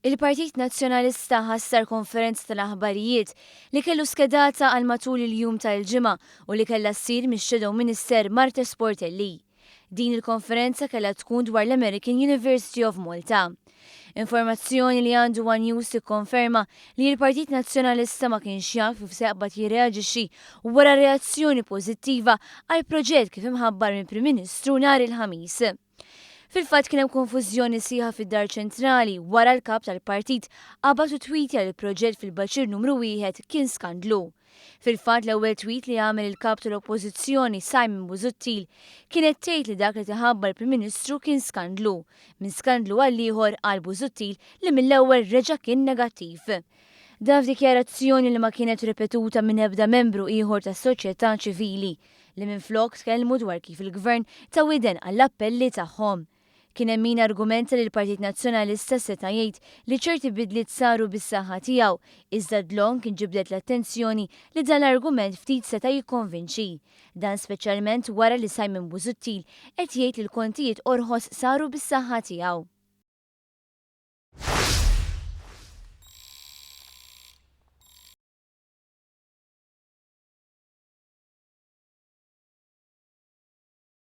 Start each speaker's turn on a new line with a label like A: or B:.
A: Il-Partit Nazzjonalista ħassar konferenza tal-aħbarijiet li kellu skedata għal matul il-jum tal-ġimgħa u li kellha ssir mix-Shadow Minister Marta Sportelli. Din il-konferenza kellha tkun dwar l-American University of Malta. Informazzjoni li għandu One News jikkonferma li l-Partit Nazzjonalista ma kienx jaf kif se jaqbad jirreaġixxi wara reazzjoni pożittiva għal proġett kif imħabbar mill-Prim Ministru nhar il-Ħamis. Fil-fatt kien hemm konfużjoni sieħa fid-Dar Ċentrali wara l-kap tal-Partit qabad u tweetja li l-proġett fil-Baċir numru 1 kien skandlu. Fil-fatt l-ewwel tweet li għamel il-kap tal-Oppożizzjoni Simon Busuttil kienet tgħid li dak li tiħabbar il-Prim Ministru kien skandlu. Minn skandlu għal ieħor għal Busuttil li mill-ewwel reġa' kien negattiv. Dan f'dikjarazzjoni li ma kienet ripetuta minn ebda membru ieħor tas-soċjetà ċivili li minflok tkellmu dwar kif il-Gvern ta' widen għall-appelli tagħhom. Kien hemm min argumenta li l-Partit Nazzjonalista seta' jgħid li ċerti bidliet saru bis-saħħa tiegħu, iżda dlon kien ġibdet l-attenzjoni li dan l-argument ftit seta' jikkonvinċi. Dan speċjalment wara li Simon Busuttil qed jgħid li l-kontijiet orħos saru bis-saħħa tiegħu.